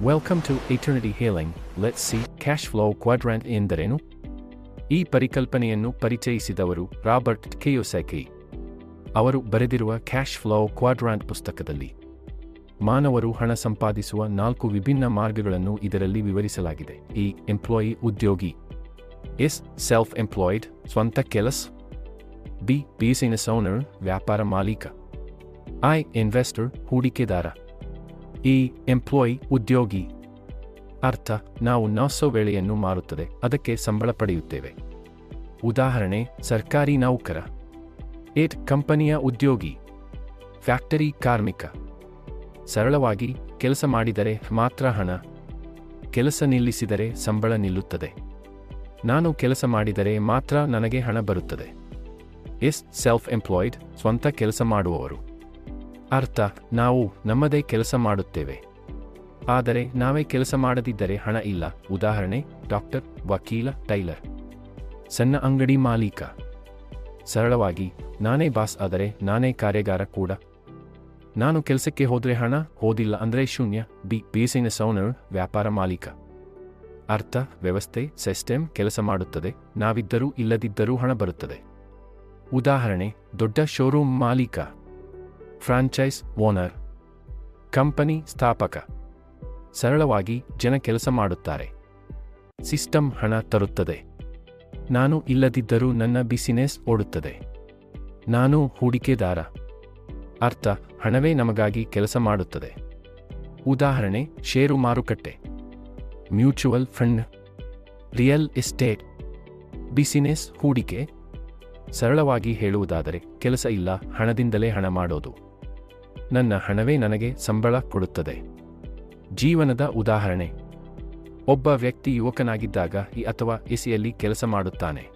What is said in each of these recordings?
Welcome to Eternity Healing. Let's see cash flow quadrant ಎಂದರೇನು? ಈ ಪರಿಕಲ್ಪನೆಯನ್ನು ಪರಿಚಯಿಸಿದವರು ರಾಬರ್ಟ್ ಕಿಯೋಸಾಕಿ. ಅವರು ಬರೆದಿರುವ ಕ್ಯಾಶ್ ಫ್ಲೋ ಕ್ವಾಡ್ರಾಂಟ್ ಪುಸ್ತಕದಲ್ಲಿ ಮಾನವರು ಹಣ ಸಂಪಾದಿಸುವ 4 ವಿಭಿನ್ನ ಮಾರ್ಗಗಳನ್ನು ಇದರಲ್ಲಿ ವಿವರಿಸಲಾಗಿದೆ. ಇ. ಎಂಪ್ಲಾಯಿ ಉದ್ಯೋಗಿ. ಎಸ್. ಸೆಲ್ಫ್ ಎಂಪ್ಲಾಯ್ಡ್ ಸ್ವಂತ ಕೆಲಸ. ಬಿ. ಬಿಸಿನೆಸ್ ಓನರ್ ವ್ಯಾಪಾರ ಮಾಲೀಕ. ಐ. ಇನ್ವೆಸ್ಟರ್ ಹೂಡಿಕೆದಾರ. ಈ ಎಂಪ್ಲಾಯಿ ಉದ್ಯೋಗಿ ಅರ್ಥ ನಾವು ವೇಳೆಯನ್ನು ಮಾರುತ್ತದೆ, ಅದಕ್ಕೆ ಸಂಬಳ ಪಡೆಯುತ್ತೇವೆ. ಉದಾಹರಣೆ ಸರ್ಕಾರಿ ನೌಕರ. ಏಟ್ ಕಂಪನಿಯ ಉದ್ಯೋಗಿ, ಫ್ಯಾಕ್ಟರಿ ಕಾರ್ಮಿಕ. ಸರಳವಾಗಿ ಕೆಲಸ ಮಾಡಿದರೆ ಮಾತ್ರ ಹಣ, ಕೆಲಸ ನಿಲ್ಲಿಸಿದರೆ ಸಂಬಳ ನಿಲ್ಲುತ್ತದೆ. ನಾನು ಕೆಲಸ ಮಾಡಿದರೆ ಮಾತ್ರ ನನಗೆ ಹಣ ಬರುತ್ತದೆ. ಎಸ್. ಸೆಲ್ಫ್ ಎಂಪ್ಲಾಯ್ಡ್ ಸ್ವಂತ ಕೆಲಸ ಮಾಡುವವರು. ಅರ್ಥ ನಾವು ನಮ್ಮದೇ ಕೆಲಸ ಮಾಡುತ್ತೇವೆ, ಆದರೆ ನಾವೇ ಕೆಲಸ ಮಾಡದಿದ್ದರೆ ಹಣ ಇಲ್ಲ. ಉದಾಹರಣೆ ಡಾಕ್ಟರ್, ವಕೀಲ, ಟೈಲರ್. ಸಣ್ಣ ಅಂಗಡಿ ಮಾಲೀಕ. ಸರಳವಾಗಿ ನಾನೇ ಬಾಸ್ ಆದರೆ ನಾನೇ ಕಾರ್ಯಾಗಾರ ಕೂಡ. ನಾನು ಕೆಲಸಕ್ಕೆ ಹೋದರೆ ಹಣ, ಹೋದಿಲ್ಲ ಅಂದರೆ ಶೂನ್ಯ. ಬಿ. ಬಿಸಿನೆಸ್ ಓನರ್ ವ್ಯಾಪಾರ ಮಾಲೀಕ. ಅರ್ಥ ವ್ಯವಸ್ಥೆ ಸಿಸ್ಟಮ್ ಕೆಲಸ ಮಾಡುತ್ತದೆ, ನಾವಿದ್ದರೂ ಇಲ್ಲದಿದ್ದರೂ ಹಣ ಬರುತ್ತದೆ. ಉದಾಹರಣೆ ದೊಡ್ಡ ಶೋರೂಮ್ ಮಾಲೀಕ, ಫ್ರಾಂಚೈಸ್ ಓನರ್, ಕಂಪನಿ ಸ್ಥಾಪಕ. ಸರಳವಾಗಿ ಜನ ಕೆಲಸ ಮಾಡುತ್ತಾರೆ, ಸಿಸ್ಟಮ್ ಹಣ ತರುತ್ತದೆ. ನಾನು ಇಲ್ಲದಿದ್ದರೂ ನನ್ನ ಬಿಸಿನೆಸ್ ಓಡುತ್ತದೆ. ನಾನು ಹೂಡಿಕೆದಾರ. ಅರ್ಥ ಹಣವೇ ನಮಗಾಗಿ ಕೆಲಸ ಮಾಡುತ್ತದೆ. ಉದಾಹರಣೆ ಷೇರು ಮಾರುಕಟ್ಟೆ, mutual fund, real estate. Business ಹೂಡಿಕೆ. ಸರಳವಾಗಿ ಹೇಳುವುದಾದರೆ ಕೆಲಸ ಇಲ್ಲ, ಹಣದಿಂದಲೇ ಹಣ ಮಾಡೋದು. ನನ್ನ ಹಣವೇ ನನಗೆ ಸಂಬಳ ಕೊಡುತ್ತದೆ. ಜೀವನದ ಉದಾಹರಣೆ ಒಬ್ಬ ವ್ಯಕ್ತಿ ಯುವಕನಾಗಿದ್ದಾಗ ಇ ಅಥವಾ ಎಸಿಯಲ್ಲಿ ಕೆಲಸ ಮಾಡುತ್ತಾನೆ.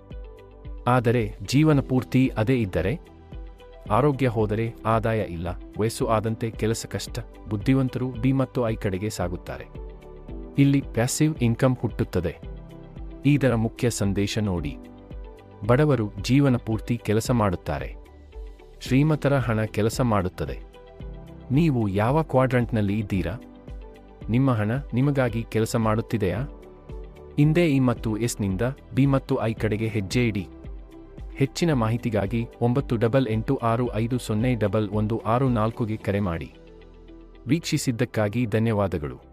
ಆದರೆ ಜೀವನ ಪೂರ್ತಿ ಅದೇ ಇದ್ದರೆ? ಆರೋಗ್ಯ ಹೋದರೆ ಆದಾಯ ಇಲ್ಲ, ವಯಸ್ಸು ಆದಂತೆ ಕೆಲಸ ಕಷ್ಟ. ಬುದ್ಧಿವಂತರು ಬಿ ಮತ್ತು ಐ ಕಡೆಗೆ ಸಾಗುತ್ತಾರೆ. ಇಲ್ಲಿ ಪ್ಯಾಸಿವ್ ಇನ್ಕಮ್ ಹುಟ್ಟುತ್ತದೆ. ಇದರ ಮುಖ್ಯ ಸಂದೇಶ ನೋಡಿ. ಬಡವರು ಜೀವನ ಪೂರ್ತಿ ಕೆಲಸ ಮಾಡುತ್ತಾರೆ, ಶ್ರೀಮಂತರ ಹಣ ಕೆಲಸ ಮಾಡುತ್ತದೆ. ನೀವು ಯಾವ ಕ್ವಾಡ್ರಂಟ್ನಲ್ಲಿ ಇದ್ದೀರಾ? ನಿಮ್ಮ ಹಣ ನಿಮಗಾಗಿ ಕೆಲಸ ಮಾಡುತ್ತಿದೆಯಾ? ಹಿಂದೆ ಇ ಮತ್ತು ಎಸ್ ನಿಂದ ಬಿ ಮತ್ತು ಐ ಕಡೆಗೆ ಹೆಜ್ಜೆ ಇಡಿ. ಹೆಚ್ಚಿನ ಮಾಹಿತಿಗಾಗಿ 9886501164ಗೆ ಕರೆ ಮಾಡಿ. ವೀಕ್ಷಿಸಿದ್ದಕ್ಕಾಗಿ ಧನ್ಯವಾದಗಳು.